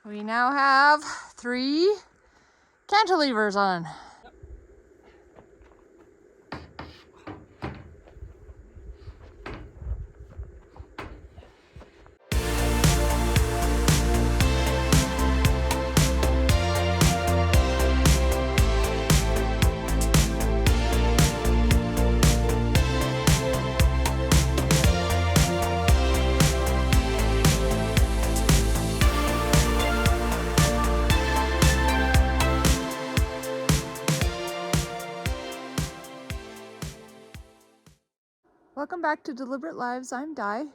We now have 3 cantilevers on. Welcome back to Deliberate Lives, I'm Di.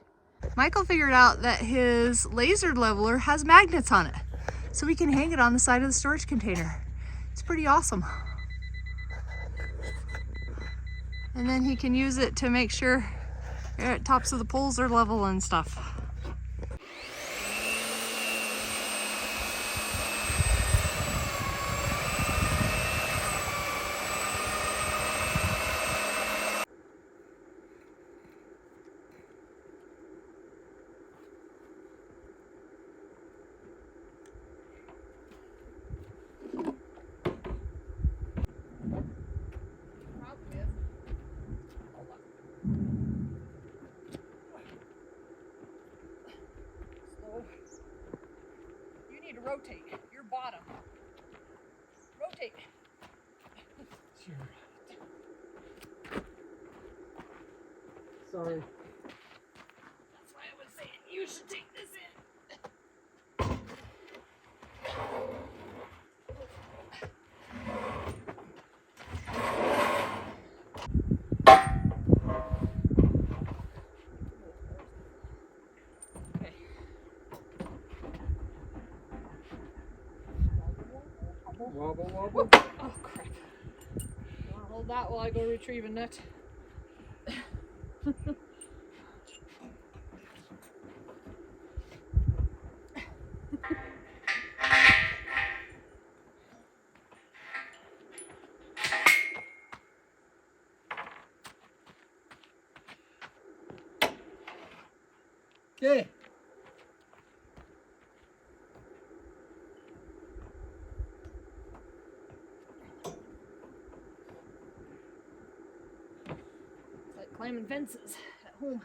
Michael figured out that his laser leveler has magnets on it, so we can hang it on the side of the storage container. It's pretty awesome. And then he can use it to make sure tops of the poles are level and stuff. Rotate your bottom. Rotate. Sure. Sorry. That's why I was saying you should take this in. Wobble, wobble. Oh crap. You want to hold that while I go retrieve a net? Okay. Climbing fences at home.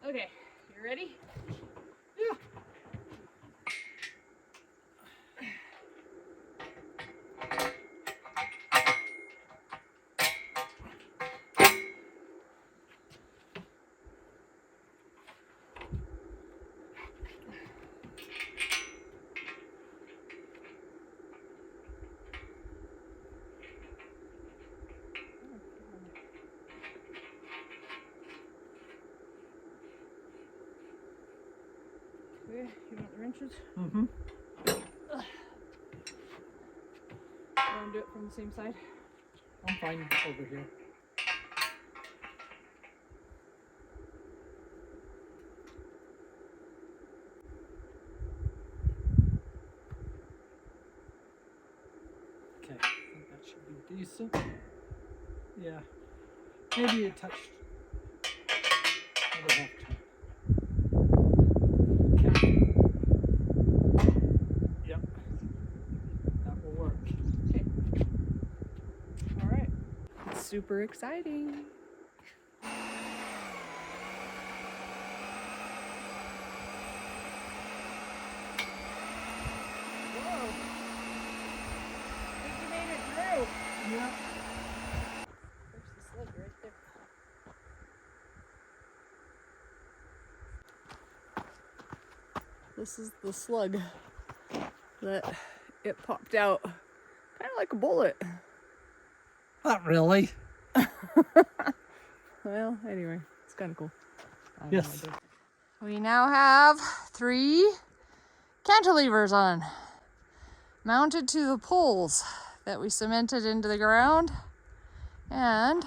Okay, you ready? Yeah. Okay, you want the wrenches? Mm-hmm. You want to do it from the same side? I'm fine over here. Okay, I think that should be decent. Yeah, maybe a touch. I'll have to. Okay. Yep, that will work. Okay. All right. Super exciting. Whoa. I think you made it through. Yeah. There's the slug right there. This is the slug that it popped out, kind of like a bullet. Not really. Well, anyway, it's kind of cool. Yes. We now have 3 cantilevers on, mounted to the poles that we cemented into the ground. And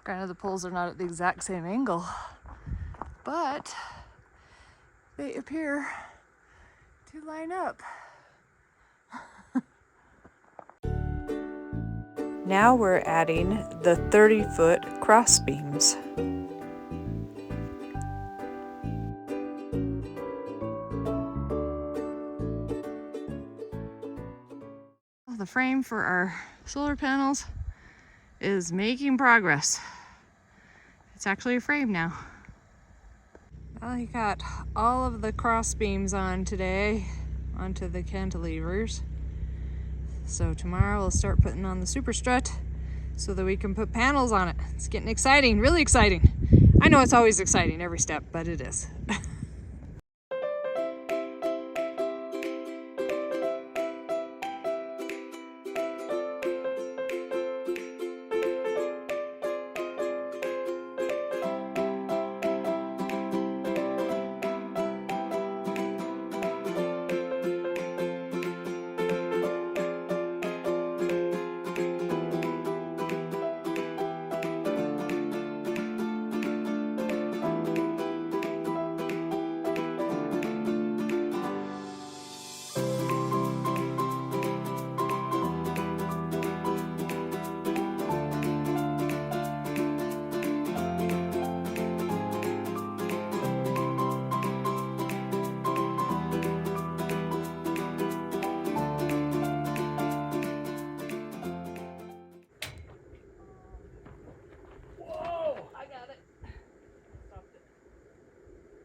granted, the poles are not at the exact same angle, but they appear to line up. Now we're adding the 30-foot cross beams. frame for our solar panels is making progress. It's actually a frame now. Well, he got all of the cross beams on today onto the cantilevers. So tomorrow we'll start putting on the super strut so that we can put panels on it. It's getting exciting, really exciting. I know it's always exciting every step, but it is.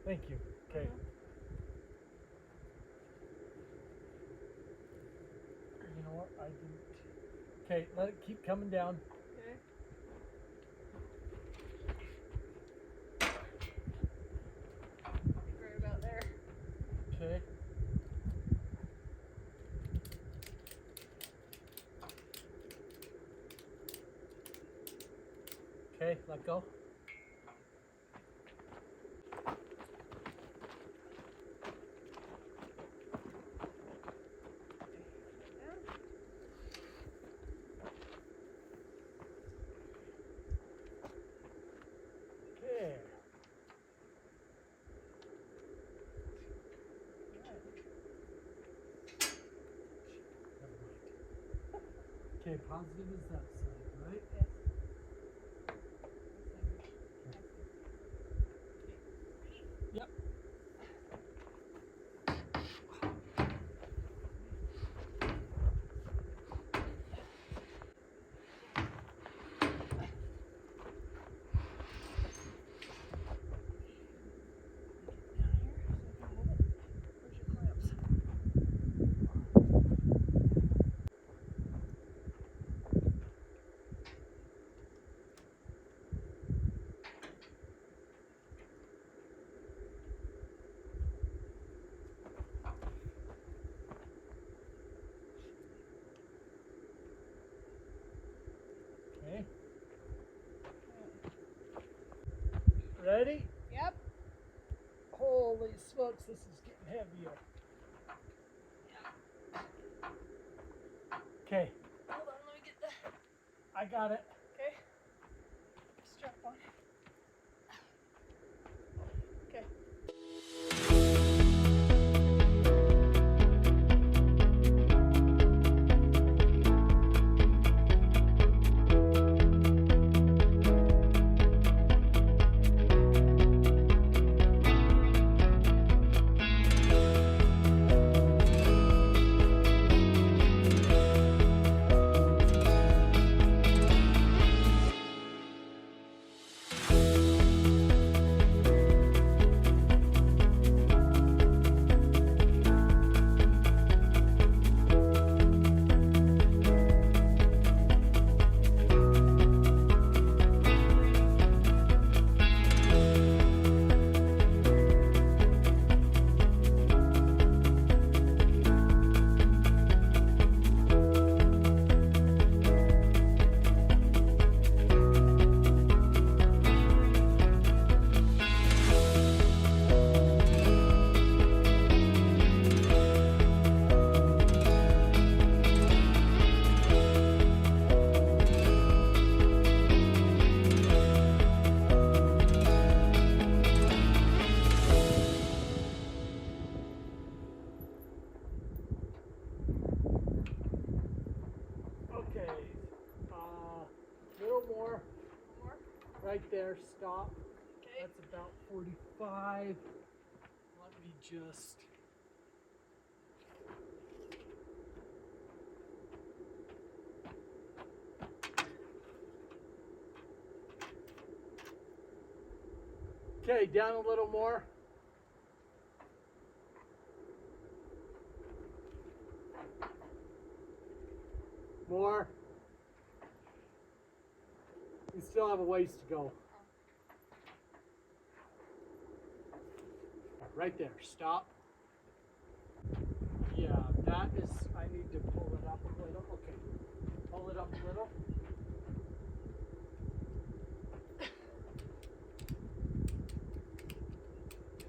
Thank you. Okay. You know what? I didn't. Okay, let it keep coming down. Okay. Right about there. Okay. Okay, let go. Okay, positive is that side, right? Yes. Yep. Okay. Ready? Yep. Holy smokes, this is getting heavier. Okay. Hold on, let me get the. I got it. Okay. Strap on. Okay. Right there, stop. Okay. That's about 45. Let me just Okay, down a little more. More. You still have a ways to go. Right there, stop. Yeah, that is, I need to pull it up a little. Okay, pull it up a little.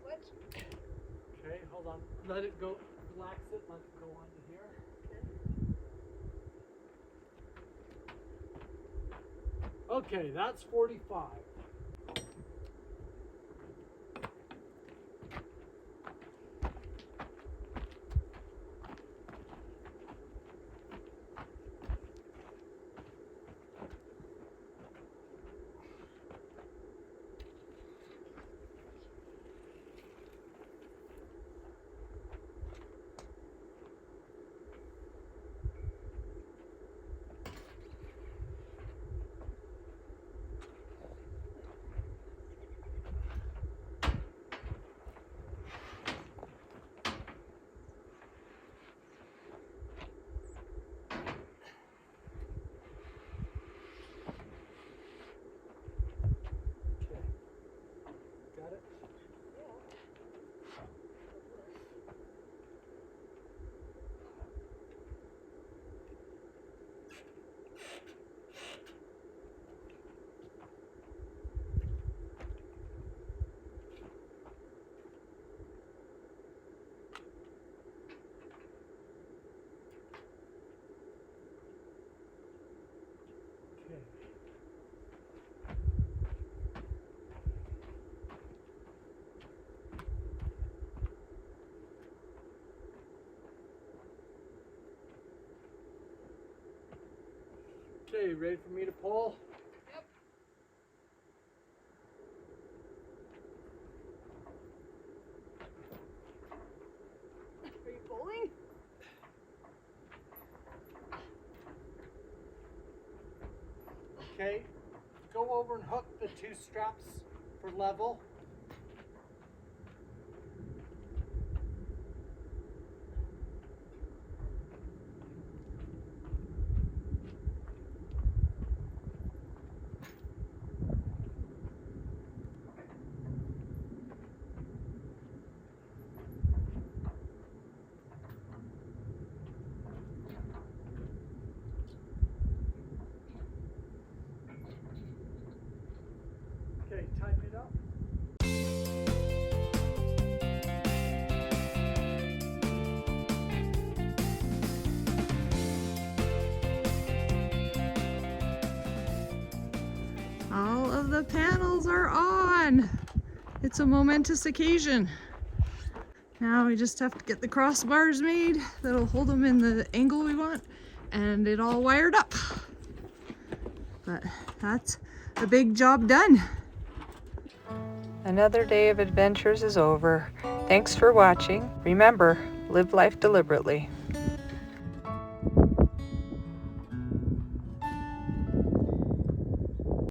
What? Okay, hold on. Let it go, relax it, let it go onto here. Okay, that's 45. Got it? Okay. Okay, ready for me to pull? Yep. Are you pulling? Okay, go over and hook the two straps for level. Okay, tighten it up. All of the panels are on. It's a momentous occasion. Now we just have to get the crossbars made that'll hold them in the angle we want and it all wired up. But that's a big job done. Another day of adventures is over. Thanks for watching. Remember, live life deliberately.